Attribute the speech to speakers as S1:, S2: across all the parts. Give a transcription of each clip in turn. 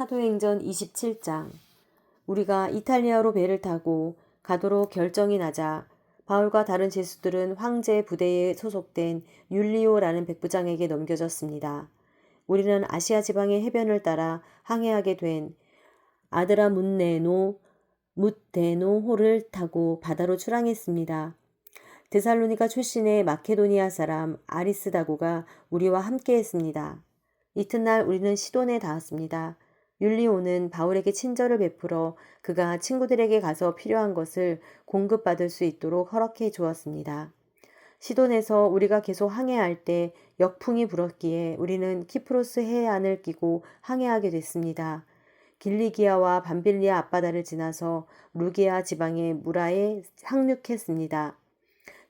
S1: 사도행전 27장. 우리가 이탈리아로 배를 타고 가도록 결정이 나자 바울과 다른 제수들은 황제 부대에 소속된 율리오라는 백부장에게 넘겨졌습니다. 우리는 아시아 지방의 해변을 따라 항해하게 된 무테노호를 타고 바다로 출항했습니다. 데살로니가 출신의 마케도니아 사람 아리스다고가 우리와 함께했습니다. 이튿날 우리는 시돈에 닿았습니다. 율리오는 바울에게 친절을 베풀어 그가 친구들에게 가서 필요한 것을 공급받을 수 있도록 허락해 주었습니다. 시돈에서 우리가 계속 항해할 때 역풍이 불었기에 우리는 키프로스 해안을 끼고 항해하게 됐습니다. 길리기아와 밤빌리아 앞바다를 지나서 루기아 지방의 무라에 상륙했습니다.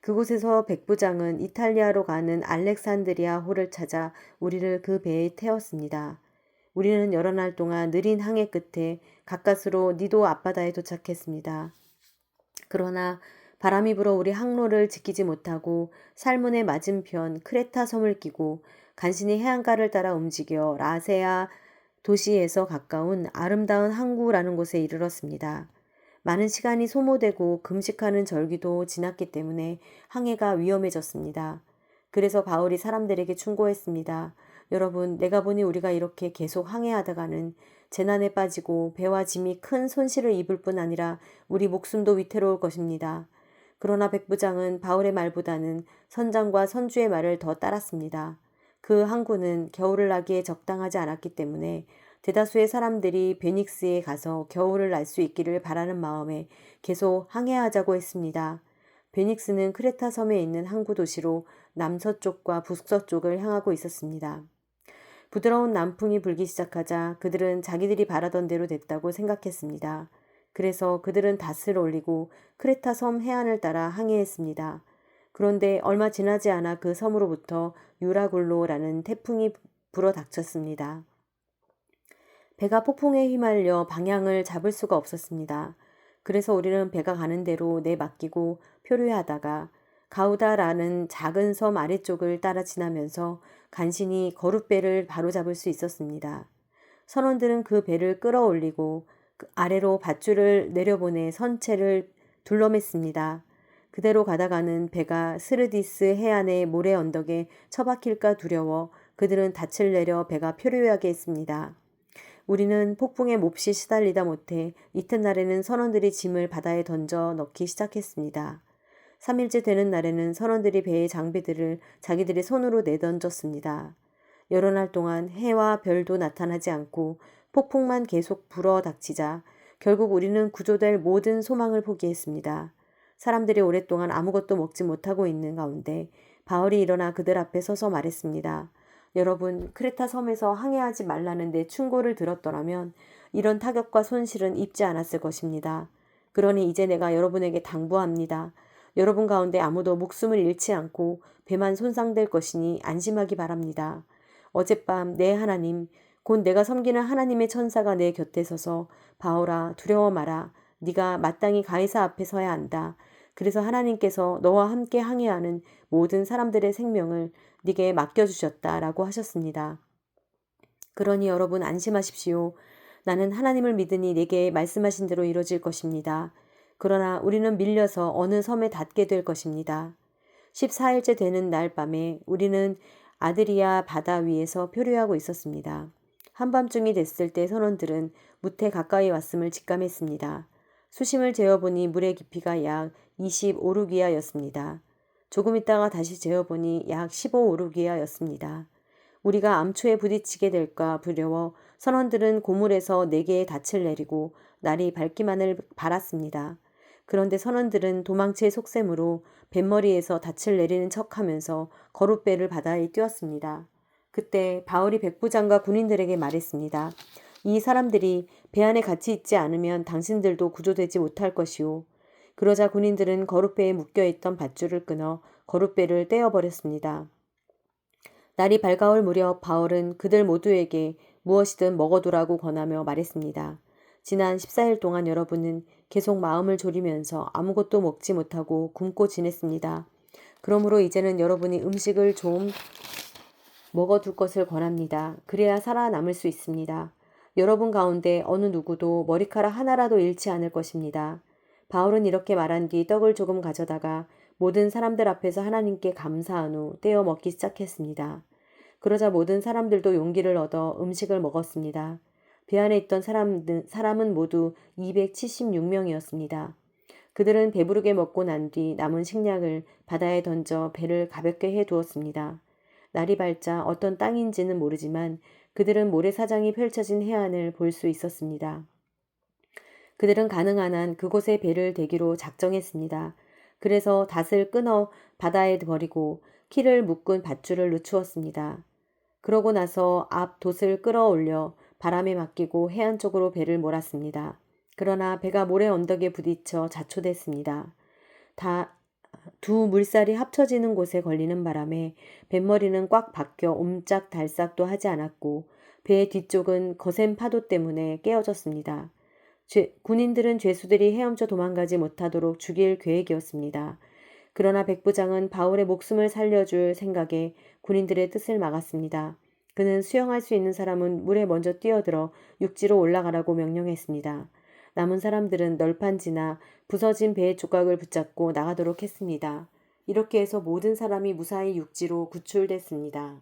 S1: 그곳에서 백부장은 이탈리아로 가는 알렉산드리아 호를 찾아 우리를 그 배에 태웠습니다. 우리는 여러 날 동안 느린 항해 끝에 가까스로 니도 앞바다에 도착했습니다. 그러나 바람이 불어 우리 항로를 지키지 못하고 살문의 맞은편 크레타 섬을 끼고 간신히 해안가를 따라 움직여 라세아 도시에서 가까운 아름다운 항구라는 곳에 이르렀습니다. 많은 시간이 소모되고 금식하는 절기도 지났기 때문에 항해가 위험해졌습니다. 그래서 바울이 사람들에게 충고했습니다. 여러분, 내가 보니 우리가 이렇게 계속 항해하다가는 재난에 빠지고 배와 짐이 큰 손실을 입을 뿐 아니라 우리 목숨도 위태로울 것입니다. 그러나 백부장은 바울의 말보다는 선장과 선주의 말을 더 따랐습니다. 그 항구는 겨울을 나기에 적당하지 않았기 때문에 대다수의 사람들이 베닉스에 가서 겨울을 날 수 있기를 바라는 마음에 계속 항해하자고 했습니다. 베닉스는 크레타 섬에 있는 항구 도시로 남서쪽과 북서쪽을 향하고 있었습니다. 부드러운 남풍이 불기 시작하자 그들은 자기들이 바라던 대로 됐다고 생각했습니다. 그래서 그들은 닷을 올리고 크레타 섬 해안을 따라 항해했습니다. 그런데 얼마 지나지 않아 그 섬으로부터 유라굴로라는 태풍이 불어 닥쳤습니다. 배가 폭풍에 휘말려 방향을 잡을 수가 없었습니다. 그래서 우리는 배가 가는 대로 내맡기고 표류하다가 가우다라는 작은 섬 아래쪽을 따라 지나면서 간신히 거룻배를 바로잡을 수 있었습니다. 선원들은 그 배를 끌어올리고 그 아래로 밧줄을 내려보내 선체를 둘러맸습니다. 그대로 가다가는 배가 스르디스 해안의 모래 언덕에 처박힐까 두려워 그들은 닻을 내려 배가 표류하게 했습니다. 우리는 폭풍에 몹시 시달리다 못해 이튿날에는 선원들이 짐을 바다에 던져 넣기 시작했습니다. 3일째 되는 날에는 선원들이 배의 장비들을 자기들의 손으로 내던졌습니다. 여러 날 동안 해와 별도 나타나지 않고 폭풍만 계속 불어 닥치자 결국 우리는 구조될 모든 소망을 포기했습니다. 사람들이 오랫동안 아무것도 먹지 못하고 있는 가운데 바울이 일어나 그들 앞에 서서 말했습니다. 여러분, 크레타 섬에서 항해하지 말라는 내 충고를 들었더라면 이런 타격과 손실은 입지 않았을 것입니다. 그러니 이제 내가 여러분에게 당부합니다. 여러분 가운데 아무도 목숨을 잃지 않고 배만 손상될 것이니 안심하기 바랍니다. 어젯밤 내 하나님, 곧 내가 섬기는 하나님의 천사가 내 곁에 서서 바울아, 두려워 마라. 네가 마땅히 가이사 앞에 서야 한다. 그래서 하나님께서 너와 함께 항해하는 모든 사람들의 생명을 네게 맡겨주셨다라고 하셨습니다. 그러니 여러분 안심하십시오. 나는 하나님을 믿으니 내게 말씀하신 대로 이루어질 것입니다. 그러나 우리는 밀려서 어느 섬에 닿게 될 것입니다. 14일째 되는 날 밤에 우리는 아드리아 바다 위에서 표류하고 있었습니다. 한밤중이 됐을 때 선원들은 무태 가까이 왔음을 직감했습니다. 수심을 재어보니 물의 깊이가 약 25루기아였습니다. 조금 있다가 다시 재어보니 약 15오루기아였습니다. 우리가 암초에 부딪히게 될까 두려워 선원들은 고물에서 4개의 닻을 내리고 날이 밝기만을 바랐습니다. 그런데 선원들은 도망칠 속셈으로 뱃머리에서 닻을 내리는 척하면서 거룻배를 바다에 띄웠습니다. 그때 바울이 백부장과 군인들에게 말했습니다. 이 사람들이 배 안에 같이 있지 않으면 당신들도 구조되지 못할 것이오. 그러자 군인들은 거룻배에 묶여있던 밧줄을 끊어 거룻배를 떼어버렸습니다. 날이 밝아올 무렵 바울은 그들 모두에게 무엇이든 먹어두라고 권하며 말했습니다. 지난 14일 동안 여러분은 계속 마음을 졸이면서 아무것도 먹지 못하고 굶고 지냈습니다. 그러므로 이제는 여러분이 음식을 좀 먹어둘 것을 권합니다. 그래야 살아남을 수 있습니다. 여러분 가운데 어느 누구도 머리카락 하나라도 잃지 않을 것입니다. 바울은 이렇게 말한 뒤 떡을 조금 가져다가 모든 사람들 앞에서 하나님께 감사한 후 떼어 먹기 시작했습니다. 그러자 모든 사람들도 용기를 얻어 음식을 먹었습니다. 배 안에 있던 사람은 모두 276명이었습니다. 그들은 배부르게 먹고 난 뒤 남은 식량을 바다에 던져 배를 가볍게 해 두었습니다. 날이 밝자 어떤 땅인지는 모르지만 그들은 모래사장이 펼쳐진 해안을 볼 수 있었습니다. 그들은 가능한 한 그곳에 배를 대기로 작정했습니다. 그래서 닷을 끊어 바다에 버리고 키를 묶은 밧줄을 늦추었습니다. 그러고 나서 앞 돛을 끌어올려 바람에 맡기고 해안 쪽으로 배를 몰았습니다. 그러나 배가 모래 언덕에 부딪혀 자초됐습니다. 두 물살이 합쳐지는 곳에 걸리는 바람에 뱃머리는 꽉 박혀 옴짝달싹도 하지 않았고 배의 뒤쪽은 거센 파도 때문에 깨어졌습니다. 군인들은 죄수들이 헤엄쳐 도망가지 못하도록 죽일 계획이었습니다. 그러나 백부장은 바울의 목숨을 살려줄 생각에 군인들의 뜻을 막았습니다. 그는 수영할 수 있는 사람은 물에 먼저 뛰어들어 육지로 올라가라고 명령했습니다. 남은 사람들은 널판 지나 부서진 배의 조각을 붙잡고 나가도록 했습니다. 이렇게 해서 모든 사람이 무사히 육지로 구출됐습니다.